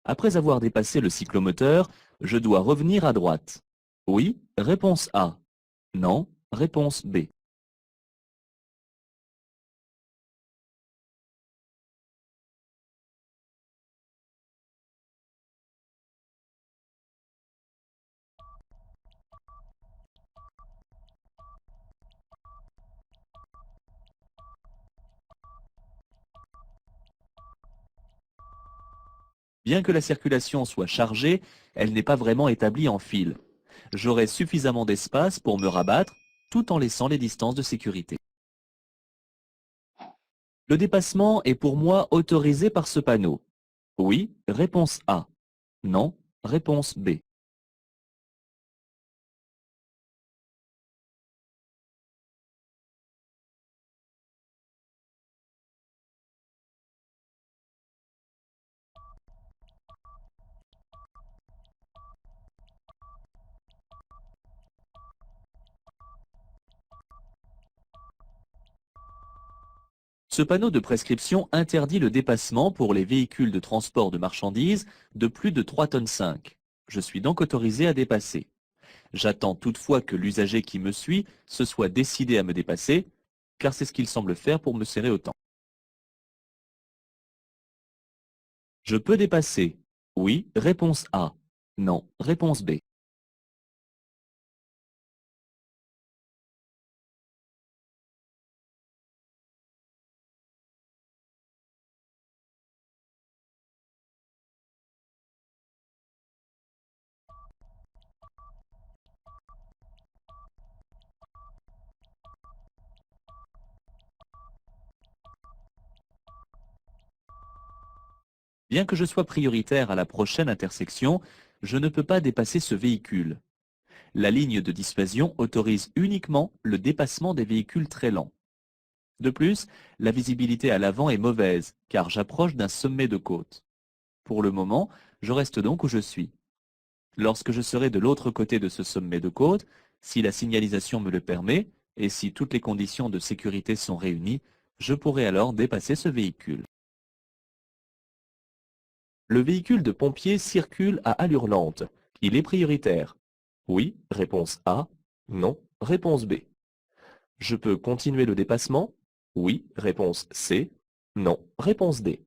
Après avoir dépassé le cyclomoteur, je dois revenir à droite. Oui, réponse A. Non, réponse B. Bien que la circulation soit chargée, elle n'est pas vraiment établie en file. J'aurai suffisamment d'espace pour me rabattre tout en laissant les distances de sécurité. Le dépassement est pour moi autorisé par ce panneau. Oui, réponse A. Non, réponse B. Ce panneau de prescription interdit le dépassement pour les véhicules de transport de marchandises de plus de 3,5 tonnes. Je suis donc autorisé à dépasser. J'attends toutefois que l'usager qui me suit se soit décidé à me dépasser, car c'est ce qu'il semble faire pour me serrer autant. Je peux dépasser. Oui, réponse A. Non, réponse B. Bien que je sois prioritaire à la prochaine intersection, je ne peux pas dépasser ce véhicule. La ligne de dissuasion autorise uniquement le dépassement des véhicules très lents. De plus, la visibilité à l'avant est mauvaise, car j'approche d'un sommet de côte. Pour le moment, je reste donc où je suis. Lorsque je serai de l'autre côté de ce sommet de côte, si la signalisation me le permet, et si toutes les conditions de sécurité sont réunies, je pourrai alors dépasser ce véhicule. Le véhicule de pompier circule à allure lente. Il est prioritaire. Oui, réponse A. Non, réponse B. Je peux continuer le dépassement? Oui, réponse C. Non, réponse D.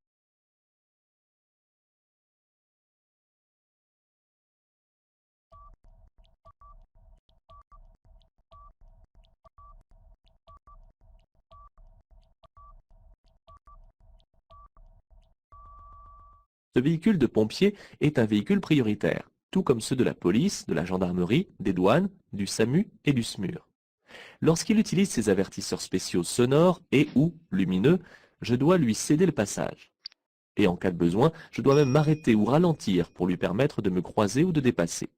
Ce véhicule de pompier est un véhicule prioritaire, tout comme ceux de la police, de la gendarmerie, des douanes, du SAMU et du SMUR. Lorsqu'il utilise ses avertisseurs spéciaux sonores et ou lumineux, je dois lui céder le passage. Et en cas de besoin, je dois même m'arrêter ou ralentir pour lui permettre de me croiser ou de dépasser.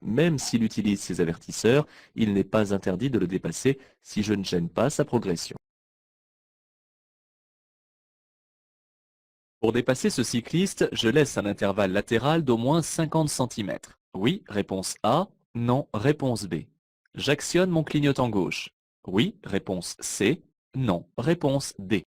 Même s'il utilise ses avertisseurs, il n'est pas interdit de le dépasser si je ne gêne pas sa progression. Pour dépasser ce cycliste, je laisse un intervalle latéral d'au moins 50 cm. Oui, réponse A. Non, réponse B. J'actionne mon clignotant gauche. Oui, réponse C. Non, réponse D.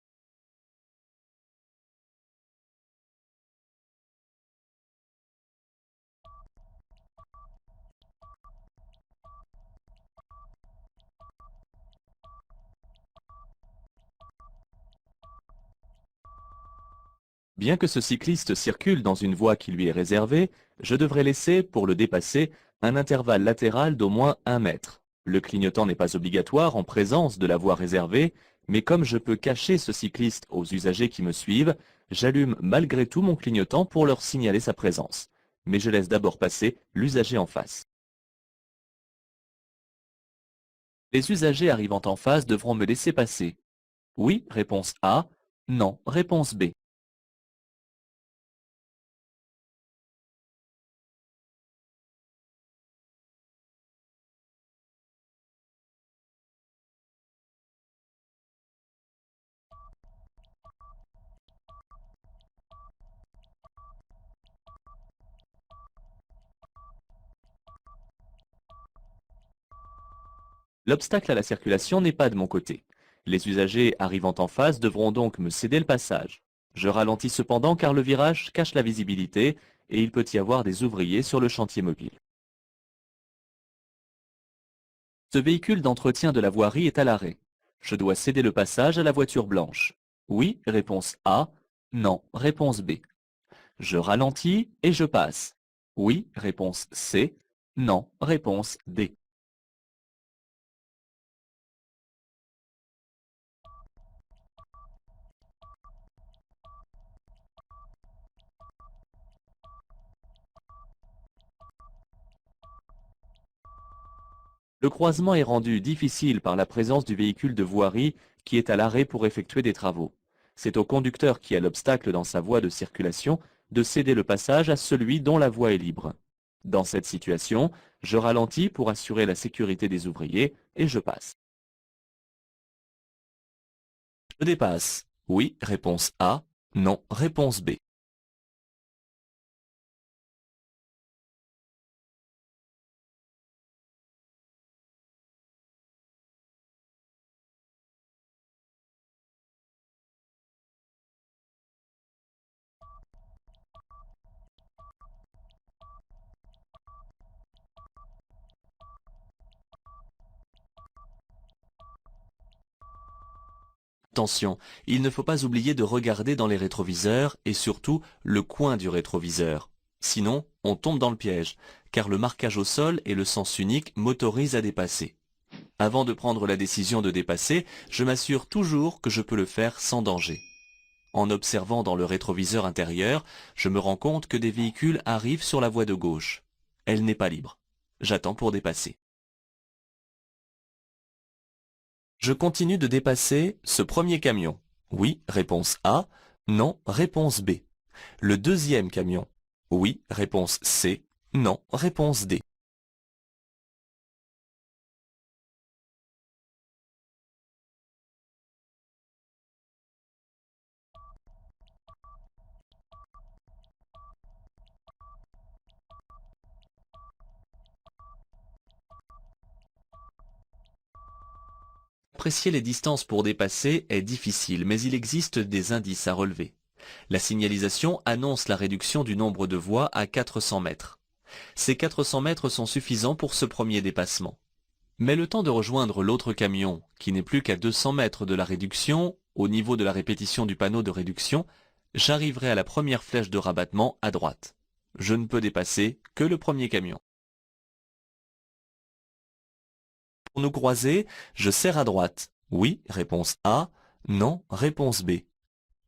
Bien que ce cycliste circule dans une voie qui lui est réservée, je devrais laisser, pour le dépasser, un intervalle latéral d'au moins 1 mètre. Le clignotant n'est pas obligatoire en présence de la voie réservée, mais comme je peux cacher ce cycliste aux usagers qui me suivent, j'allume malgré tout mon clignotant pour leur signaler sa présence. Mais je laisse d'abord passer l'usager en face. Les usagers arrivant en face devront me laisser passer. Oui, réponse A. Non, réponse B. L'obstacle à la circulation n'est pas de mon côté. Les usagers arrivant en face devront donc me céder le passage. Je ralentis cependant car le virage cache la visibilité et il peut y avoir des ouvriers sur le chantier mobile. Ce véhicule d'entretien de la voirie est à l'arrêt. Je dois céder le passage à la voiture blanche. Oui, réponse A. Non, réponse B. Je ralentis et je passe. Oui, réponse C. Non, réponse D. Le croisement est rendu difficile par la présence du véhicule de voirie qui est à l'arrêt pour effectuer des travaux. C'est au conducteur qui a l'obstacle dans sa voie de circulation de céder le passage à celui dont la voie est libre. Dans cette situation, je ralentis pour assurer la sécurité des ouvriers et je passe. Je dépasse. Oui, réponse A. Non, réponse B. Attention, il ne faut pas oublier de regarder dans les rétroviseurs et surtout le coin du rétroviseur. Sinon, on tombe dans le piège, car le marquage au sol et le sens unique m'autorisent à dépasser. Avant de prendre la décision de dépasser, je m'assure toujours que je peux le faire sans danger. En observant dans le rétroviseur intérieur, je me rends compte que des véhicules arrivent sur la voie de gauche. Elle n'est pas libre. J'attends pour dépasser. Je continue de dépasser ce premier camion. Oui, réponse A. Non, réponse B. Le deuxième camion. Oui, réponse C. Non, réponse D. Apprécier les distances pour dépasser est difficile, mais il existe des indices à relever. La signalisation annonce la réduction du nombre de voies à 400 mètres. Ces 400 mètres sont suffisants pour ce premier dépassement. Mais le temps de rejoindre l'autre camion, qui n'est plus qu'à 200 mètres de la réduction, au niveau de la répétition du panneau de réduction, j'arriverai à la première flèche de rabattement à droite. Je ne peux dépasser que le premier camion. Pour nous croiser, je serre à droite. Oui, réponse A. Non, réponse B.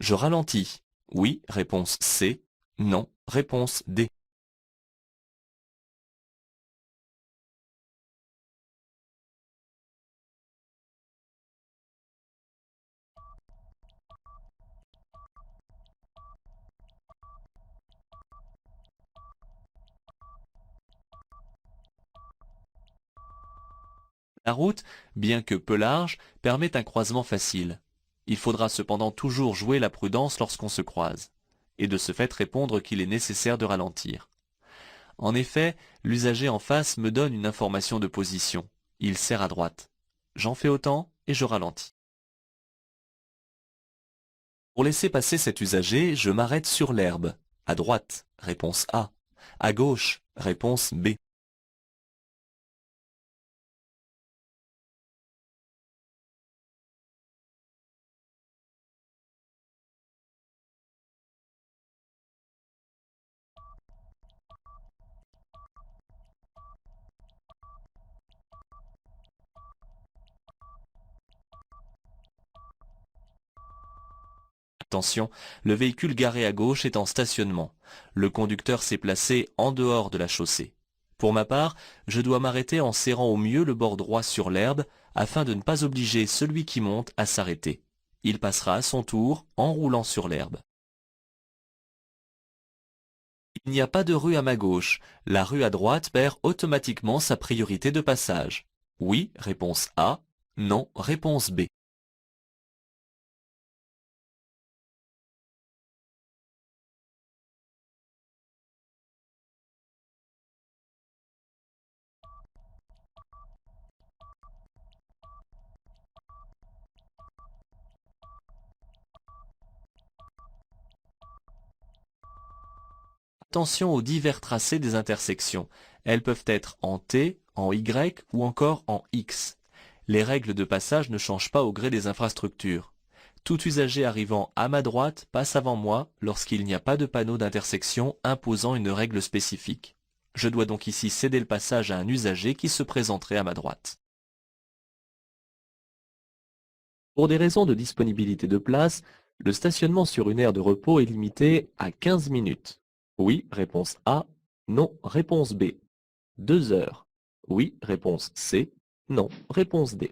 Je ralentis. Oui, réponse C. Non, réponse D. La route, bien que peu large, permet un croisement facile. Il faudra cependant toujours jouer la prudence lorsqu'on se croise, et de ce fait répondre qu'il est nécessaire de ralentir. En effet, l'usager en face me donne une information de position. Il serre à droite. J'en fais autant et je ralentis. Pour laisser passer cet usager, je m'arrête sur l'herbe. À droite, réponse A. À gauche, réponse B. Attention, le véhicule garé à gauche est en stationnement. Le conducteur s'est placé en dehors de la chaussée. Pour ma part, je dois m'arrêter en serrant au mieux le bord droit sur l'herbe afin de ne pas obliger celui qui monte à s'arrêter. Il passera à son tour en roulant sur l'herbe. Il n'y a pas de rue à ma gauche. La rue à droite perd automatiquement sa priorité de passage. Oui, réponse A. Non, réponse B. Attention aux divers tracés des intersections. Elles peuvent être en T, en Y ou encore en X. Les règles de passage ne changent pas au gré des infrastructures. Tout usager arrivant à ma droite passe avant moi lorsqu'il n'y a pas de panneau d'intersection imposant une règle spécifique. Je dois donc ici céder le passage à un usager qui se présenterait à ma droite. Pour des raisons de disponibilité de place, le stationnement sur une aire de repos est limité à 15 minutes. Oui, réponse A. Non, réponse B. 2 heures. Oui, réponse C. Non, réponse D.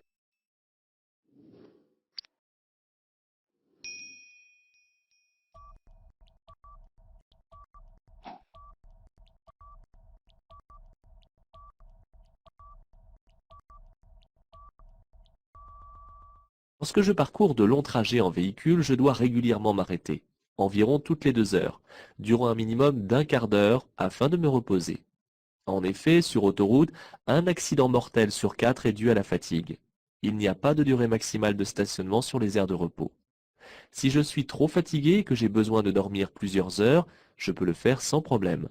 Lorsque je parcours de longs trajets en véhicule, je dois régulièrement m'arrêter, environ toutes les 2 heures, durant un minimum d'un quart d'heure afin de me reposer. En effet, sur autoroute, un accident mortel sur 4 est dû à la fatigue. Il n'y a pas de durée maximale de stationnement sur les aires de repos. Si je suis trop fatigué et que j'ai besoin de dormir plusieurs heures, je peux le faire sans problème.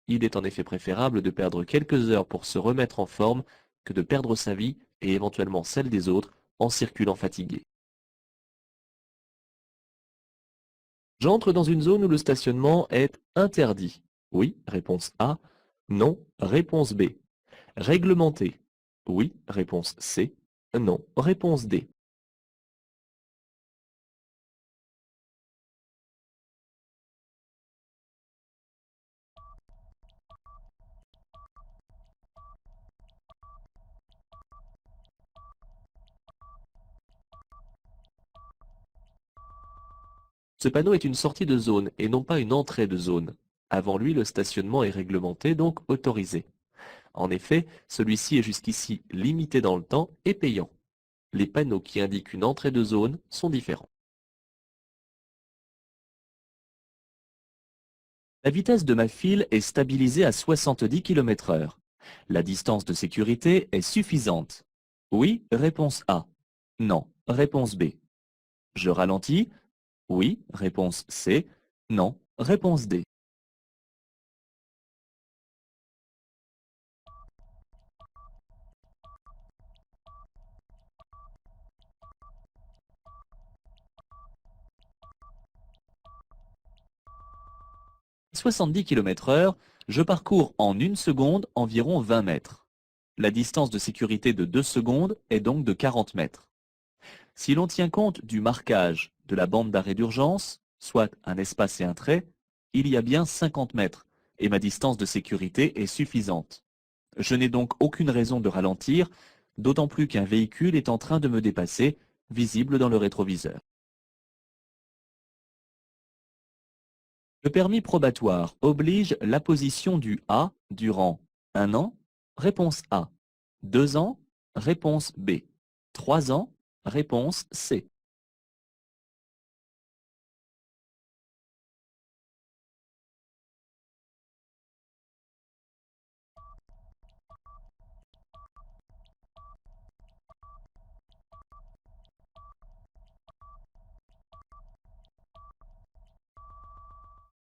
Il est en effet préférable de perdre quelques heures pour se remettre en forme que de perdre sa vie et éventuellement celle des autres en circulant fatigué. J'entre dans une zone où le stationnement est interdit. Oui, réponse A. Non, réponse B. Réglementé. Oui, réponse C. Non, réponse D. Ce panneau est une sortie de zone et non pas une entrée de zone. Avant lui, le stationnement est réglementé, donc autorisé. En effet, celui-ci est jusqu'ici limité dans le temps et payant. Les panneaux qui indiquent une entrée de zone sont différents. La vitesse de ma file est stabilisée à 70 km/h. La distance de sécurité est suffisante. Oui, réponse A. Non, réponse B. Je ralentis. Oui, réponse C. Non, réponse D. 70 km/h, je parcours en une seconde environ 20 mètres. La distance de sécurité de 2 secondes est donc de 40 mètres. Si l'on tient compte du marquage de la bande d'arrêt d'urgence, soit un espace et un trait, il y a bien 50 mètres et ma distance de sécurité est suffisante. Je n'ai donc aucune raison de ralentir, d'autant plus qu'un véhicule est en train de me dépasser, visible dans le rétroviseur. Le permis probatoire oblige l'apposition du A durant 1 an, réponse A. 2 ans, réponse B. 3 ans, réponse C.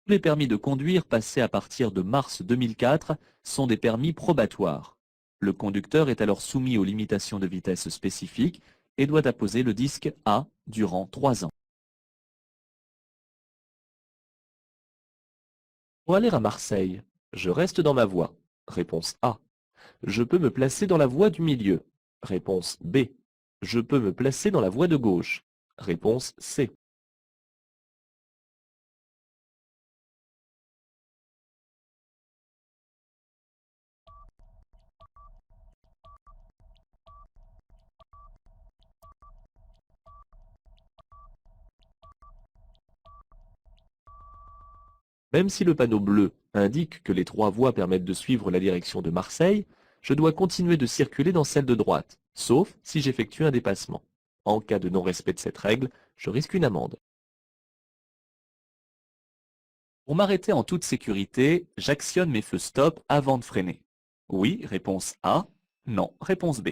Tous les permis de conduire passés à partir de mars 2004 sont des permis probatoires. Le conducteur est alors soumis aux limitations de vitesse spécifiques et doit apposer le disque A durant 3 ans. Pour aller à Marseille, je reste dans ma voie. Réponse A. Je peux me placer dans la voie du milieu. Réponse B. Je peux me placer dans la voie de gauche. Réponse C. Même si le panneau bleu indique que les 3 voies permettent de suivre la direction de Marseille, je dois continuer de circuler dans celle de droite, sauf si j'effectue un dépassement. En cas de non-respect de cette règle, je risque une amende. Pour m'arrêter en toute sécurité, j'actionne mes feux stop avant de freiner. Oui, réponse A. Non, réponse B.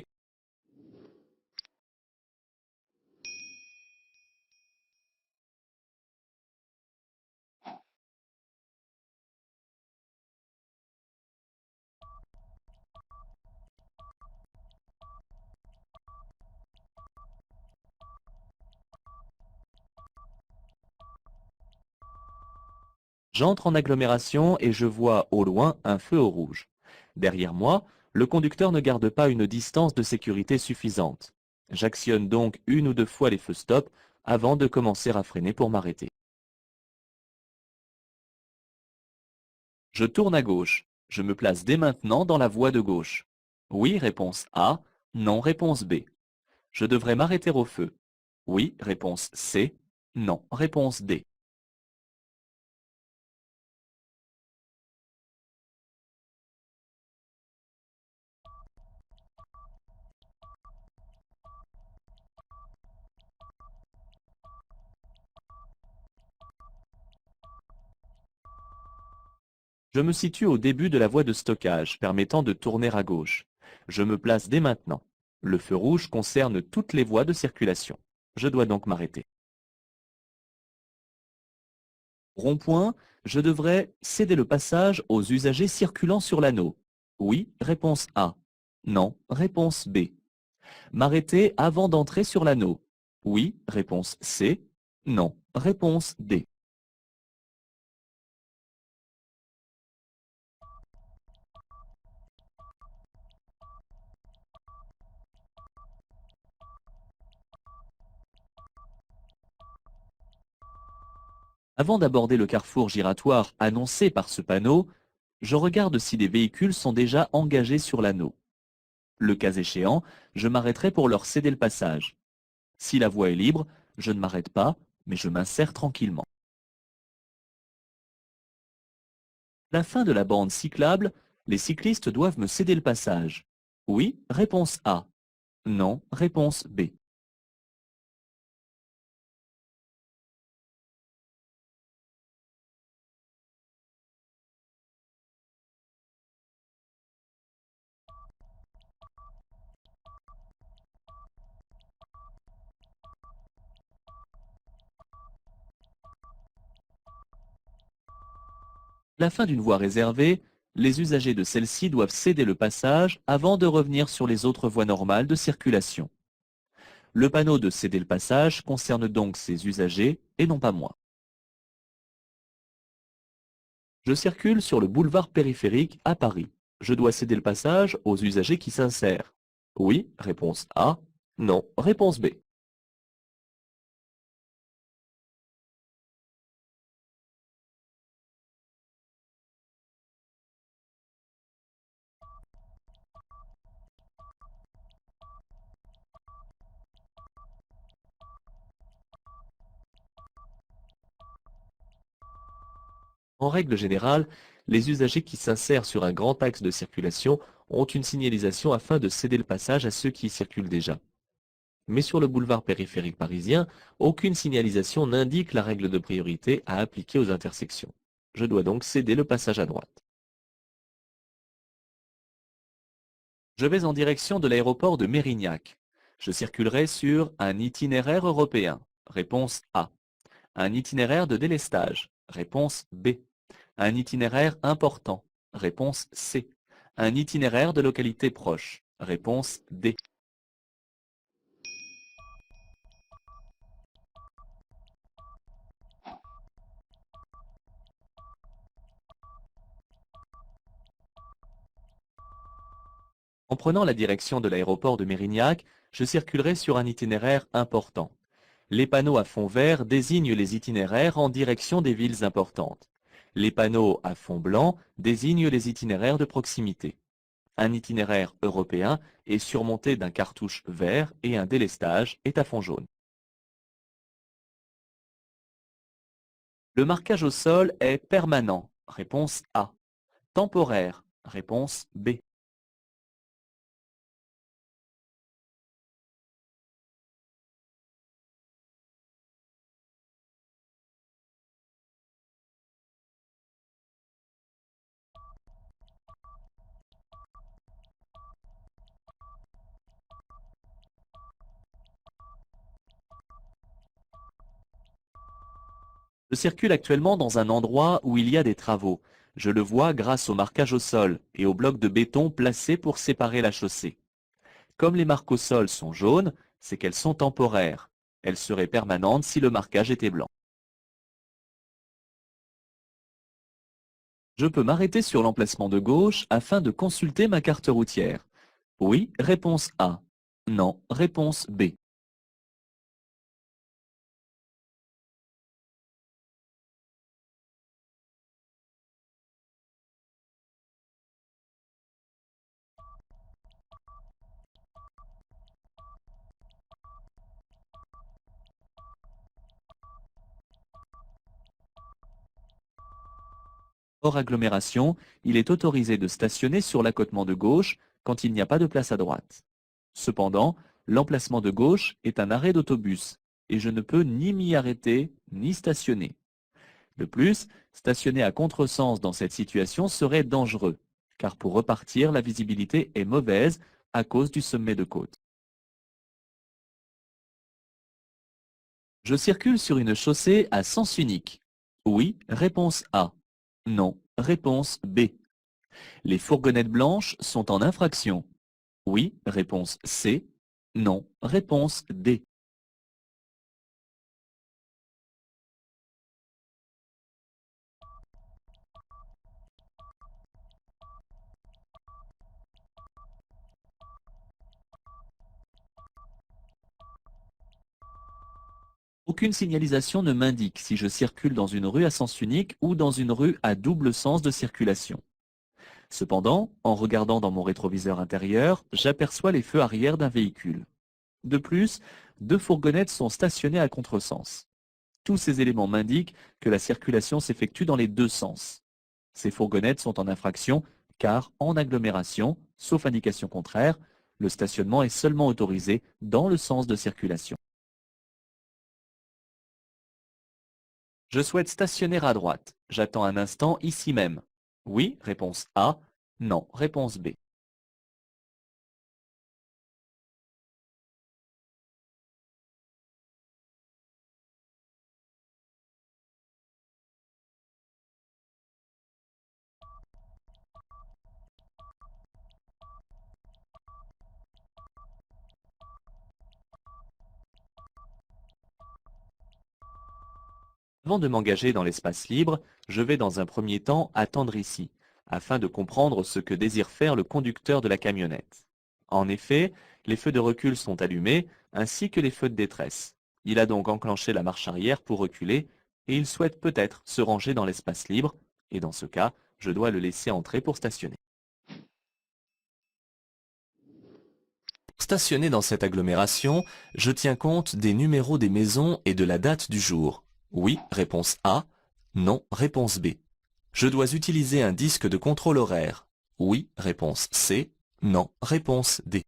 J'entre en agglomération et je vois au loin un feu au rouge. Derrière moi, le conducteur ne garde pas une distance de sécurité suffisante. J'actionne donc une ou deux fois les feux stop avant de commencer à freiner pour m'arrêter. Je tourne à gauche. Je me place dès maintenant dans la voie de gauche. Oui, réponse A. Non, réponse B. Je devrais m'arrêter au feu. Oui, réponse C. Non, réponse D. Je me situe au début de la voie de stockage, permettant de tourner à gauche. Je me place dès maintenant. Le feu rouge concerne toutes les voies de circulation. Je dois donc m'arrêter. Rond-point, je devrais céder le passage aux usagers circulant sur l'anneau. Oui, réponse A. Non, réponse B. M'arrêter avant d'entrer sur l'anneau. Oui, réponse C. Non, réponse D. Avant d'aborder le carrefour giratoire annoncé par ce panneau, je regarde si des véhicules sont déjà engagés sur l'anneau. Le cas échéant, je m'arrêterai pour leur céder le passage. Si la voie est libre, je ne m'arrête pas, mais je m'insère tranquillement. À la fin de la bande cyclable, les cyclistes doivent me céder le passage. Oui, réponse A. Non, réponse B. À la fin d'une voie réservée, les usagers de celle-ci doivent céder le passage avant de revenir sur les autres voies normales de circulation. Le panneau de céder le passage concerne donc ces usagers et non pas moi. Je circule sur le boulevard périphérique à Paris. Je dois céder le passage aux usagers qui s'insèrent. Oui, réponse A. Non, réponse B. En règle générale, les usagers qui s'insèrent sur un grand axe de circulation ont une signalisation afin de céder le passage à ceux qui y circulent déjà. Mais sur le boulevard périphérique parisien, aucune signalisation n'indique la règle de priorité à appliquer aux intersections. Je dois donc céder le passage à droite. Je vais en direction de l'aéroport de Mérignac. Je circulerai sur un itinéraire européen. Réponse A. Un itinéraire de délestage. Réponse B. Un itinéraire important. Réponse C. Un itinéraire de localité proche. Réponse D. En prenant la direction de l'aéroport de Mérignac, je circulerai sur un itinéraire important. Les panneaux à fond vert désignent les itinéraires en direction des villes importantes. Les panneaux à fond blanc désignent les itinéraires de proximité. Un itinéraire européen est surmonté d'un cartouche vert et un délestage est à fond jaune. Le marquage au sol est permanent. Réponse A. Temporaire. Réponse B. Je circule actuellement dans un endroit où il y a des travaux. Je le vois grâce au marquage au sol et aux blocs de béton placés pour séparer la chaussée. Comme les marques au sol sont jaunes, c'est qu'elles sont temporaires. Elles seraient permanentes si le marquage était blanc. Je peux m'arrêter sur l'emplacement de gauche afin de consulter ma carte routière. Oui, réponse A. Non, réponse B. Hors agglomération, il est autorisé de stationner sur l'accotement de gauche quand il n'y a pas de place à droite. Cependant, l'emplacement de gauche est un arrêt d'autobus et je ne peux ni m'y arrêter ni stationner. De plus, stationner à contresens dans cette situation serait dangereux, car pour repartir, la visibilité est mauvaise à cause du sommet de côte. Je circule sur une chaussée à sens unique. Oui, réponse A. Non, réponse B. Les fourgonnettes blanches sont en infraction. Oui, réponse C. Non, réponse D. Aucune signalisation ne m'indique si je circule dans une rue à sens unique ou dans une rue à double sens de circulation. Cependant, en regardant dans mon rétroviseur intérieur, j'aperçois les feux arrière d'un véhicule. De plus, deux fourgonnettes sont stationnées à contresens. Tous ces éléments m'indiquent que la circulation s'effectue dans les deux sens. Ces fourgonnettes sont en infraction car, en agglomération, sauf indication contraire, le stationnement est seulement autorisé dans le sens de circulation. Je souhaite stationner à droite. J'attends un instant ici même. Oui, réponse A. Non, réponse B. Avant de m'engager dans l'espace libre, je vais dans un premier temps attendre ici, afin de comprendre ce que désire faire le conducteur de la camionnette. En effet, les feux de recul sont allumés, ainsi que les feux de détresse. Il a donc enclenché la marche arrière pour reculer, et il souhaite peut-être se ranger dans l'espace libre, et dans ce cas, je dois le laisser entrer pour stationner. Pour stationner dans cette agglomération, je tiens compte des numéros des maisons et de la date du jour. Oui, réponse A. Non, réponse B. Je dois utiliser un disque de contrôle horaire. Oui, réponse C. Non, réponse D.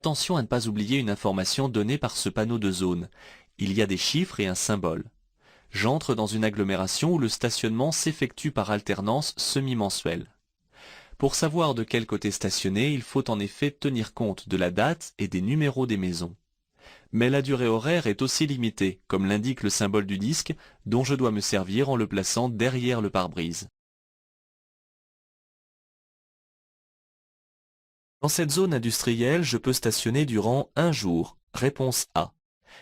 Attention à ne pas oublier une information donnée par ce panneau de zone. Il y a des chiffres et un symbole. J'entre dans une agglomération où le stationnement s'effectue par alternance semi-mensuelle. Pour savoir de quel côté stationner, il faut en effet tenir compte de la date et des numéros des maisons. Mais la durée horaire est aussi limitée, comme l'indique le symbole du disque, dont je dois me servir en le plaçant derrière le pare-brise. Dans cette zone industrielle, je peux stationner durant 1 jour, réponse A.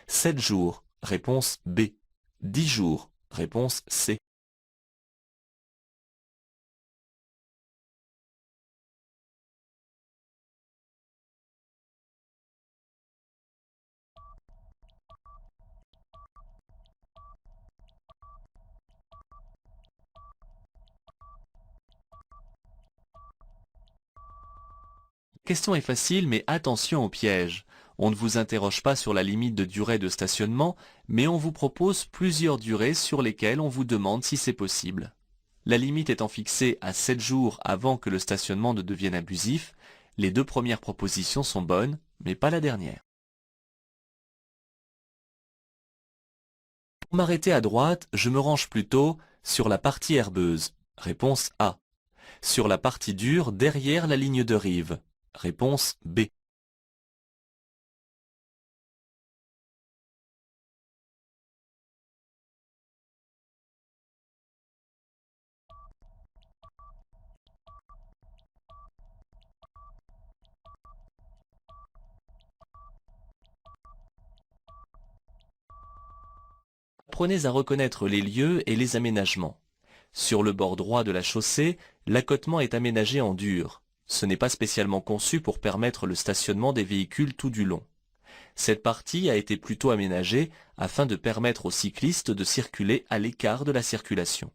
7 jours, réponse B. 10 jours, réponse C. La question est facile, mais attention au piège. On ne vous interroge pas sur la limite de durée de stationnement, mais on vous propose plusieurs durées sur lesquelles on vous demande si c'est possible. La limite étant fixée à 7 jours avant que le stationnement ne devienne abusif, les deux premières propositions sont bonnes, mais pas la dernière. Pour m'arrêter à droite, je me range plutôt sur la partie herbeuse. Réponse A. Sur la partie dure derrière la ligne de rive. Réponse B. Apprenez à reconnaître les lieux et les aménagements. Sur le bord droit de la chaussée, l'accotement est aménagé en dur. Ce n'est pas spécialement conçu pour permettre le stationnement des véhicules tout du long. Cette partie a été plutôt aménagée afin de permettre aux cyclistes de circuler à l'écart de la circulation.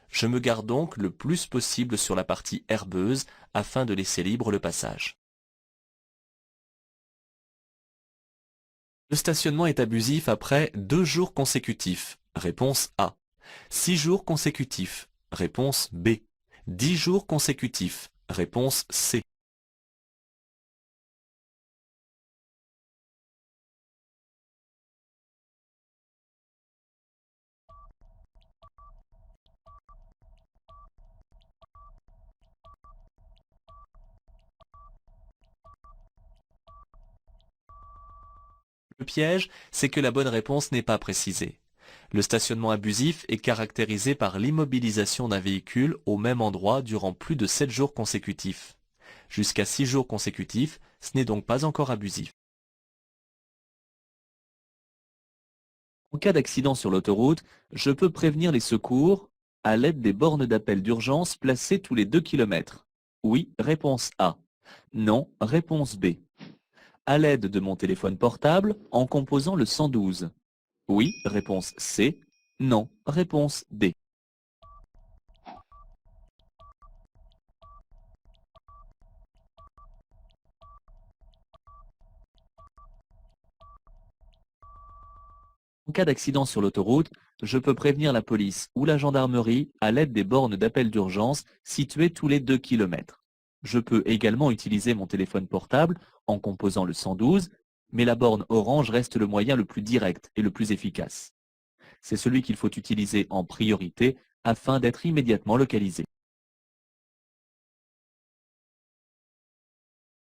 Je me garde donc le plus possible sur la partie herbeuse afin de laisser libre le passage. Le stationnement est abusif après 2 jours consécutifs. Réponse A. 6 jours consécutifs. Réponse B. 10 jours consécutifs. Réponse C. Le piège, c'est que la bonne réponse n'est pas précisée. Le stationnement abusif est caractérisé par l'immobilisation d'un véhicule au même endroit durant plus de 7 jours consécutifs. Jusqu'à 6 jours consécutifs, ce n'est donc pas encore abusif. En cas d'accident sur l'autoroute, je peux prévenir les secours à l'aide des bornes d'appel d'urgence placées tous les 2 km. Oui, réponse A. Non, réponse B. À l'aide de mon téléphone portable en composant le 112. Oui, réponse C. Non, réponse D. En cas d'accident sur l'autoroute, je peux prévenir la police ou la gendarmerie à l'aide des bornes d'appel d'urgence situées tous les 2 km. Je peux également utiliser mon téléphone portable en composant le 112, mais la borne orange reste le moyen le plus direct et le plus efficace. C'est celui qu'il faut utiliser en priorité afin d'être immédiatement localisé.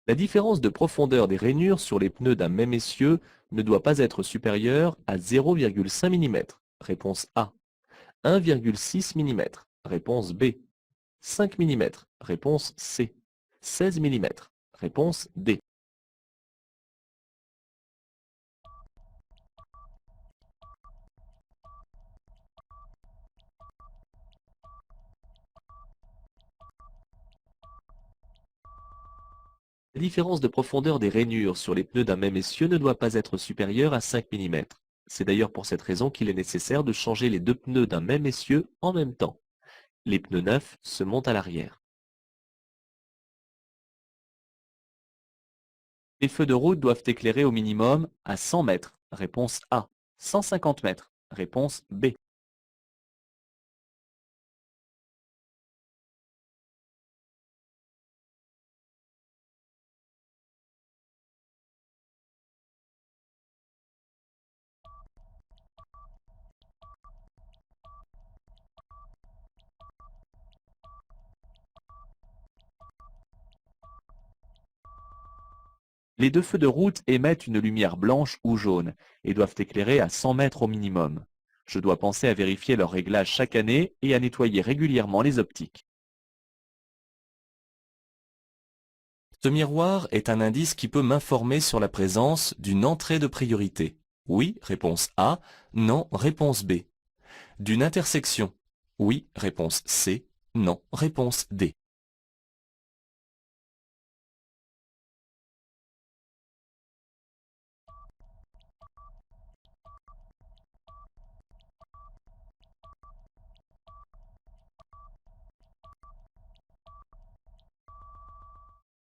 La différence de profondeur des rainures sur les pneus d'un même essieu ne doit pas être supérieure à 0,5 mm. Réponse A. 1,6 mm. Réponse B. 5 mm. Réponse C. 16 mm. Réponse D. La différence de profondeur des rainures sur les pneus d'un même essieu ne doit pas être supérieure à 5 mm. C'est d'ailleurs pour cette raison qu'il est nécessaire de changer les deux pneus d'un même essieu en même temps. Les pneus neufs se montent à l'arrière. Les feux de route doivent éclairer au minimum à 100 mètres. Réponse A. 150 mètres. Réponse B. Les deux feux de route émettent une lumière blanche ou jaune et doivent éclairer à 100 mètres au minimum. Je dois penser à vérifier leur réglage chaque année et à nettoyer régulièrement les optiques. Ce miroir est un indice qui peut m'informer sur la présence d'une entrée de priorité. Oui, réponse A. Non, réponse B. D'une intersection. Oui, réponse C. Non, réponse D.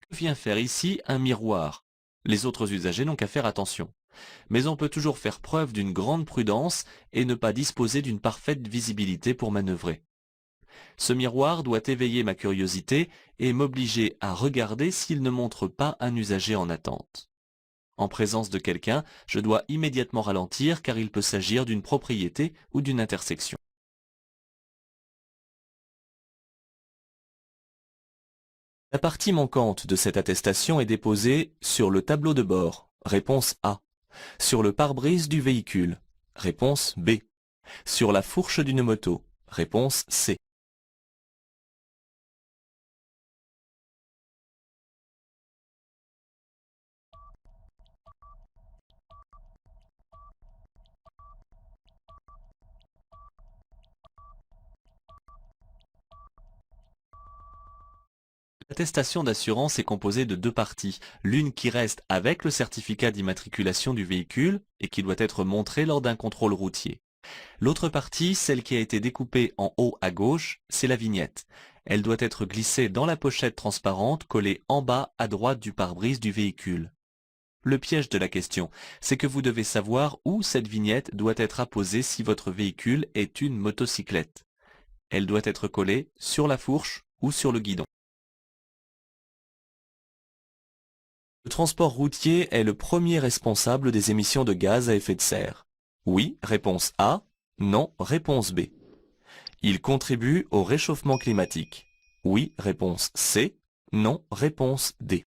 Que vient faire ici un miroir? Les autres usagers n'ont qu'à faire attention. Mais on peut toujours faire preuve d'une grande prudence et ne pas disposer d'une parfaite visibilité pour manœuvrer. Ce miroir doit éveiller ma curiosité et m'obliger à regarder s'il ne montre pas un usager en attente. En présence de quelqu'un, je dois immédiatement ralentir car il peut s'agir d'une propriété ou d'une intersection. La partie manquante de cette attestation est déposée sur le tableau de bord. Réponse A. Sur le pare-brise du véhicule. Réponse B. Sur la fourche d'une moto. Réponse C. L'attestation d'assurance est composée de deux parties, l'une qui reste avec le certificat d'immatriculation du véhicule et qui doit être montrée lors d'un contrôle routier. L'autre partie, celle qui a été découpée en haut à gauche, c'est la vignette. Elle doit être glissée dans la pochette transparente collée en bas à droite du pare-brise du véhicule. Le piège de la question, c'est que vous devez savoir où cette vignette doit être apposée si votre véhicule est une motocyclette. Elle doit être collée sur la fourche ou sur le guidon. Le transport routier est le premier responsable des émissions de gaz à effet de serre. Oui, réponse A. Non, réponse B. Il contribue au réchauffement climatique. Oui, réponse C. Non, réponse D.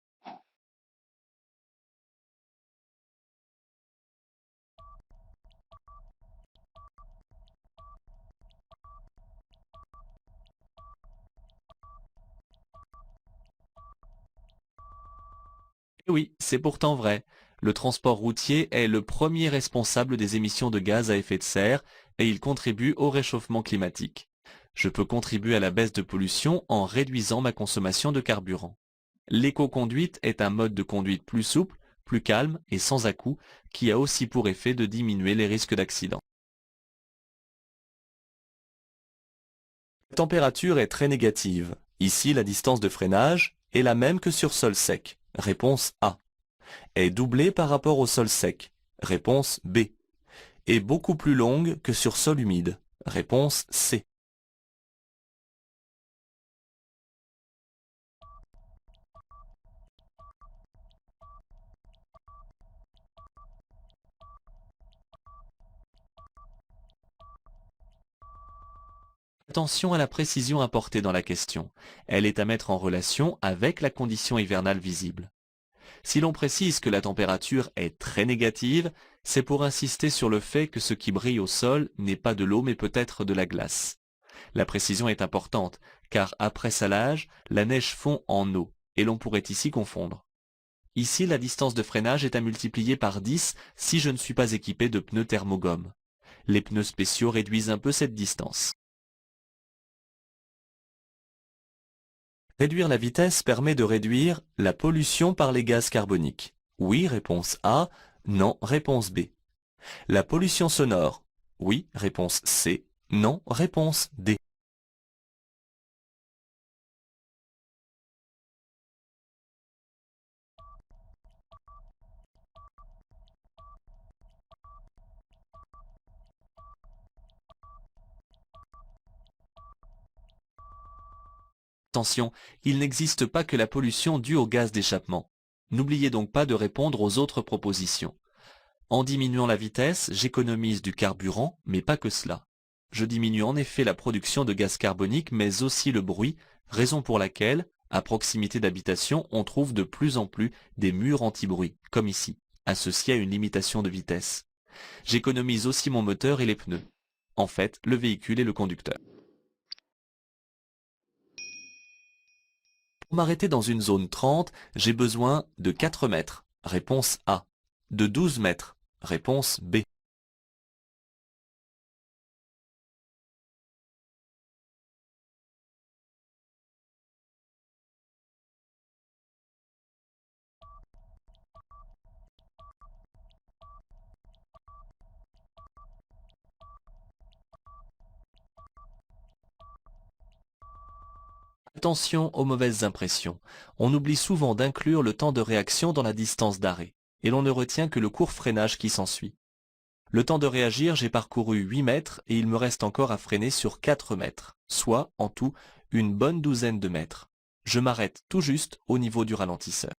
Et oui, c'est pourtant vrai. Le transport routier est le premier responsable des émissions de gaz à effet de serre et il contribue au réchauffement climatique. Je peux contribuer à la baisse de pollution en réduisant ma consommation de carburant. L'éco-conduite est un mode de conduite plus souple, plus calme et sans à-coups qui a aussi pour effet de diminuer les risques d'accident. La température est très négative. Ici, la distance de freinage est la même que sur sol sec. Réponse A. Est doublée par rapport au sol sec. Réponse B. Est beaucoup plus longue que sur sol humide. Réponse C. Attention à la précision apportée dans la question. Elle est à mettre en relation avec la condition hivernale visible. Si l'on précise que la température est très négative, c'est pour insister sur le fait que ce qui brille au sol n'est pas de l'eau mais peut-être de la glace. La précision est importante, car après salage, la neige fond en eau, et l'on pourrait ici confondre. Ici, la distance de freinage est à multiplier par 10 si je ne suis pas équipé de pneus thermogomme. Les pneus spéciaux réduisent un peu cette distance. Réduire la vitesse permet de réduire la pollution par les gaz carboniques. Oui, réponse A. Non, réponse B. La pollution sonore. Oui, réponse C. Non, réponse D. Attention, il n'existe pas que la pollution due au gaz d'échappement. N'oubliez donc pas de répondre aux autres propositions. En diminuant la vitesse, j'économise du carburant, mais pas que cela. Je diminue en effet la production de gaz carbonique, mais aussi le bruit, raison pour laquelle, à proximité d'habitations, on trouve de plus en plus des murs anti-bruit, comme ici, associés à une limitation de vitesse. J'économise aussi mon moteur et les pneus. En fait, le véhicule est le conducteur. Pour m'arrêter dans une zone 30, j'ai besoin de 4 mètres. Réponse A. De 12 mètres. Réponse B. Attention aux mauvaises impressions. On oublie souvent d'inclure le temps de réaction dans la distance d'arrêt, et l'on ne retient que le court freinage qui s'ensuit. Le temps de réagir, j'ai parcouru 8 mètres et il me reste encore à freiner sur 4 mètres, soit en tout une bonne douzaine de mètres. Je m'arrête tout juste au niveau du ralentisseur.